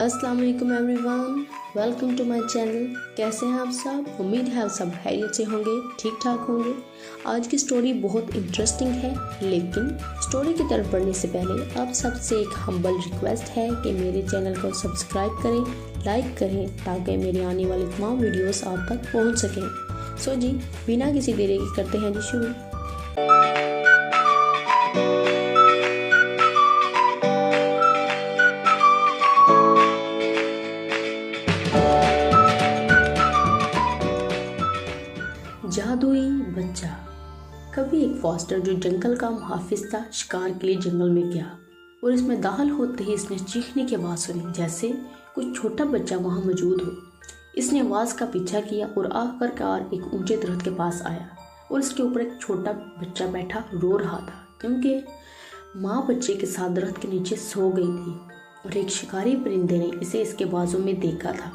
अस्सलाम वालेकुम everyone, welcome to my channel. कैसे हैं आप सब? उम्मीद है आप सब खैरियत से होंगे, ठीक ठाक होंगे। आज की स्टोरी बहुत इंटरेस्टिंग है, लेकिन स्टोरी की तरफ बढ़ने से पहले आप सबसे एक हम्बल रिक्वेस्ट है कि मेरे चैनल को सब्सक्राइब करें, लाइक करें, ताकि मेरे आने वाले तमाम वीडियोस आप तक पहुंच सकें। सो जी, बिना किसी देरी के करते हैं जी शुरू। जादुई बच्चा। कभी एक फॉस्टर जो जंगल का मुहाफिज था, शिकार के लिए जंगल में गया और इसमें दाखिल होते ही इसने चीखने की आवाज़ सुनी, जैसे कुछ छोटा बच्चा वहां मौजूद हो। इसने आवाज़ का पीछा किया और आखिरकार एक ऊंचे दरख्त के पास आया और इसके ऊपर एक छोटा बच्चा बैठा रो रहा था, क्योंकि माँ बच्चे के साथ दरख्त के नीचे सो गई थी और एक शिकारी परिंदे ने इसे इसके बाजू में देखा था।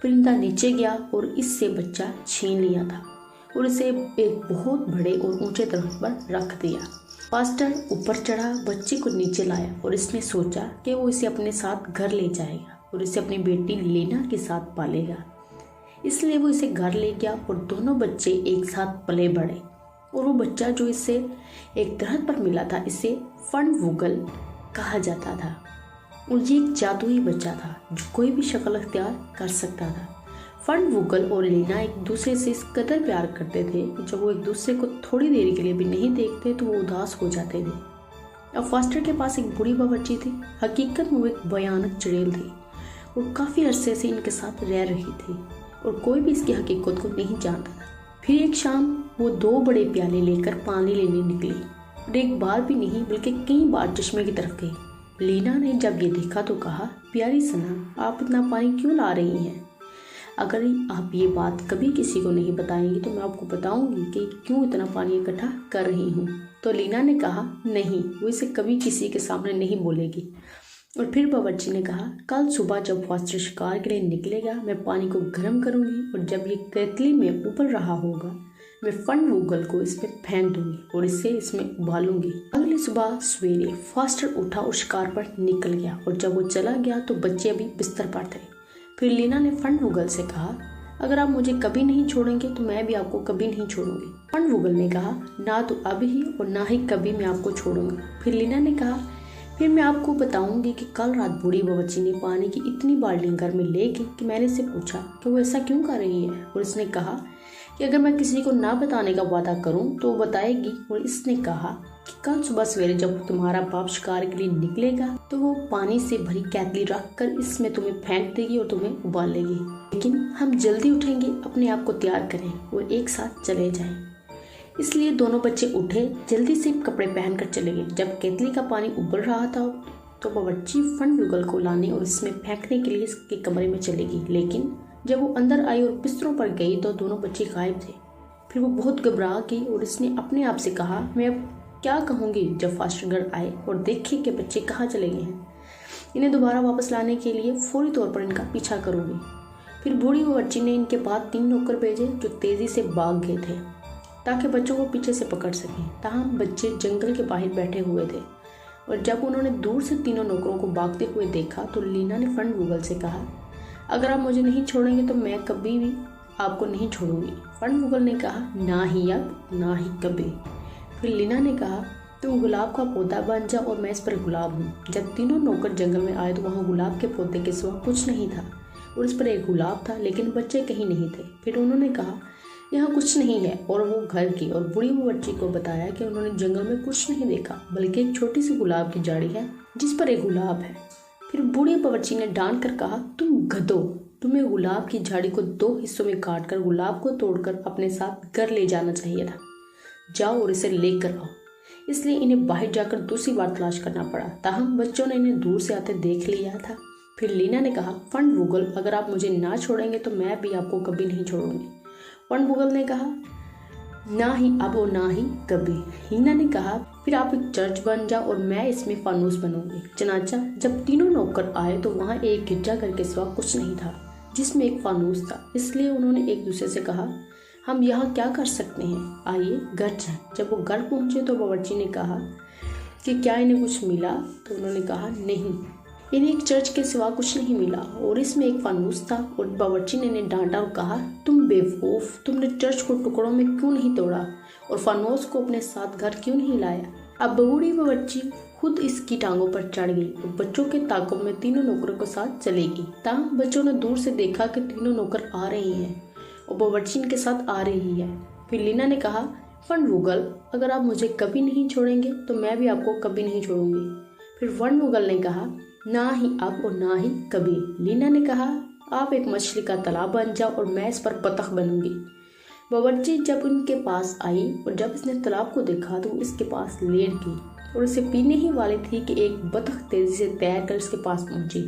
परिंदा नीचे गया और इससे बच्चा छीन लिया था और इसे एक बहुत बड़े और ऊंचे दरख्त पर रख दिया। फास्टर ऊपर चढ़ा, बच्चे को नीचे लाया और इसने सोचा कि वो इसे अपने साथ घर ले जाएगा और इसे अपनी बेटी लीना के साथ पालेगा। इसलिए वो इसे घर ले गया और दोनों बच्चे एक साथ पले बढ़े। और वो बच्चा जो इससे एक दरख्त पर मिला था, इसे फंडवुगल कहा जाता था और ये एक जादुई बच्चा था जो कोई भी शक्ल अख्तियार कर सकता था। फंडवुगल और लीना एक दूसरे से इस कदर प्यार करते थे कि जब वो एक दूसरे को थोड़ी देर के लिए भी नहीं देखते तो वो उदास हो जाते थे। अब फास्टर के पास एक बूढ़ी बावर्ची थी। हकीकत में वो एक भयानक चुड़ैल थी और काफ़ी अरसे से इनके साथ रह रही थी और कोई भी इसकी हकीकत को नहीं जानता था। फिर एक शाम वो 2 बड़े प्याले लेकर पानी लेने निकली और एक बार भी नहीं बल्कि कई बार चश्मे की तरफ गई। लीना ने जब ये देखा तो कहा, प्यारी सना, आप इतना पानी क्यों ला रही हैं? अगर आप ये बात कभी किसी को नहीं बताएंगी तो मैं आपको बताऊंगी कि क्यों इतना पानी इकट्ठा कर रही हूँ। तो लीना ने कहा, नहीं, वो इसे कभी किसी के सामने नहीं बोलेगी। और फिर बावर्ची ने कहा, कल सुबह जब फास्टर शिकार के लिए निकलेगा मैं पानी को गर्म करूंगी और जब ये केतली में उबल रहा होगा मैं फंडवुगल को इसमें फेंक दूंगी और इसे इसमें उबालूंगी। अगली सुबह सवेरे फास्टर उठा और शिकार पर निकल गया और जब वो चला गया तो बच्चे अभी बिस्तर पर थे। फिर लीना ने फंडवुगल से कहा, अगर आप मुझे कभी नहीं छोड़ेंगे तो मैं भी आपको कभी नहीं छोड़ूंगी। फंडवुगल ने कहा, ना तो अभी ही और ना ही कभी मैं आपको छोड़ूंगा। फिर लीना ने कहा, फिर मैं आपको बताऊंगी कि कल रात बूढ़ी बावर्ची ने पानी की इतनी बाल्टियां घर में ले गई कि मैंने इससे पूछा कि वो ऐसा क्यों कर रही है और इसने कहा कि अगर मैं किसी को ना बताने का वादा करूं तो वो बताएगी। और इसने कहा कि कल सुबह सवेरे जब तुम्हारा बाप शिकार के लिए निकलेगा तो वो पानी से भरी केतली रख कर इसमें तुम्हें फेंक देगी और तुम्हें उबालेगी। लेकिन हम जल्दी उठेंगे, अपने आप को तैयार करें और एक साथ चले जाएं। इसलिए दोनों बच्चे उठे, जल्दी से कपड़े पहनकर चले गए। जब केतली का पानी उबल रहा था तो बावर्ची फंडवुगल को लाने और इसमें फेंकने के लिए इसके कमरे में चली गई, लेकिन जब वो अंदर आई और बिस्तरों पर गई तो दोनों बच्चे गायब थे। फिर वो बहुत घबरा गई और इसने अपने आप से कहा, मैं अब क्या कहूँगी जब फास्टर घर आए और देखे कि बच्चे कहाँ चले गए हैं। इन्हें दोबारा वापस लाने के लिए फौरी तौर पर इनका पीछा करूँगी। फिर बूढ़ी बावर्ची ने इनके बाद 3 नौकर भेजे जो तेज़ी से भाग गए थे ताकि बच्चों को पीछे से पकड़ सकें। ताहम बच्चे जंगल के बाहर बैठे हुए थे और जब उन्होंने दूर से तीनों नौकरों को भागते हुए देखा तो लीना ने फंडवुगल से कहा, अगर आप मुझे नहीं छोड़ेंगे तो मैं कभी भी आपको नहीं छोड़ूंगी। फंडवुगल ने कहा, ना ही अब, ना ही कभी। फिर लीना ने कहा, तुम गुलाब का पौधा बन जा और मैं इस पर गुलाब हूँ। जब तीनों नौकर जंगल में आए तो वहाँ गुलाब के पौधे के सिवा कुछ नहीं था और इस पर एक गुलाब था, लेकिन बच्चे कहीं नहीं थे। फिर उन्होंने कहा, यहाँ कुछ नहीं है और वो घर की और बूढ़ी बावर्ची को बताया कि उन्होंने जंगल में कुछ नहीं देखा बल्कि एक छोटी सी गुलाब की झाड़ी है जिस पर एक गुलाब है। फिर बूढ़ी बावर्ची ने डांट कर कहा, तुम गधो, तुम्हें गुलाब की झाड़ी को 2 हिस्सों में काटकर गुलाब को तोड़कर अपने साथ घर ले जाना चाहिए था। जाओ और इसे लेकर आओ। इसलिए इन्हें बाहर जाकर दूसरी बार तलाश करना पड़ा। ताहम बच्चों ने इन्हें दूर से आते देख लिया था। फिर लीना ने कहा, फंडवुगल, अगर आप मुझे ना छोड़ेंगे तो मैं भी आपको कभी नहीं छोड़ूंगी। फंडवुगल ने कहा, ना ही अब और ना ही कभी। लीना ने कहा, फिर आप एक चर्च बन जाओ और मैं इसमें फानूस बनूंगी। चनाचा जब तीनों नौकर आए तो वहाँ एक गिरजाघर के सिवा कुछ नहीं था जिसमें एक फानूस था। इसलिए उन्होंने एक दूसरे से कहा, हम यहाँ क्या कर सकते हैं, आइए घर जाएं। जब वो घर पहुँचे तो बावर्ची ने कहा कि क्या इन्हें कुछ मिला? तो उन्होंने कहा, नहीं, इन्हें एक चर्च के सिवा कुछ नहीं मिला और इसमें एक फानूस था और बावर्ची ने इन्हें डांटा और कहा, तुम बेवकूफ़, तुमने चर्च को टुकड़ों में क्यों नहीं तोड़ा और फानूस को अपने साथ घर क्यों नहीं लाया। अब बूढ़ी बावर्ची खुद इसकी टांगों पर चढ़ गई और बच्चों के ताक़ुब में तीनों नौकरों के साथ चली गई। तब बच्चों ने दूर से देखा कि तीनों नौकर आ रहे हैं और बावर्ची इनके साथ आ रही है। फिर लीना ने कहा, फंडवुगल, अगर आप मुझे कभी नहीं छोड़ेंगे तो मैं भी आपको कभी नहीं छोड़ूंगी। फिर फंडवुगल ने कहा, ना ही अब और ना ही कभी। लीना ने कहा, आप एक मछली का तालाब बन जाओ और मैं इस पर बतख बनूंगी। बावर्ची जब उनके पास आई और जब इसने तालाब को देखा तो इसके पास लेट गई और इसे पीने ही वाली थी कि एक बतख तेजी से तैर कर इसके पास पहुंची।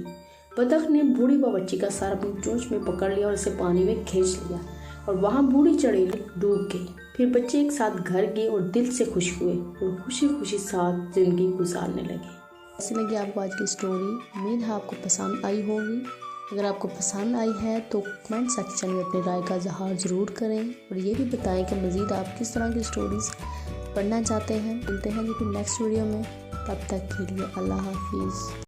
बतख ने बूढ़ी बावर्ची का सर अपनी चोंच में पकड़ लिया और इसे पानी में खींच लिया और वहाँ बूढ़ी चड़ेल डूब गई। फिर बच्चे एक साथ घर गए और दिल से खुश हुए और खुशी खुशी साथ जिंदगी गुजारने लगे। कैसी लगी आपको आज की स्टोरी? उम्मीद है आपको पसंद आई होगी। अगर आपको पसंद आई है तो कमेंट सेक्शन में अपनी राय का इज़हार ज़रूर करें और ये भी बताएं कि मज़ीद आप किस तरह की स्टोरीज़ पढ़ना चाहते हैं। मिलते हैं लेकिन नेक्स्ट वीडियो में, तब तक के लिए अल्लाह हाफिज़।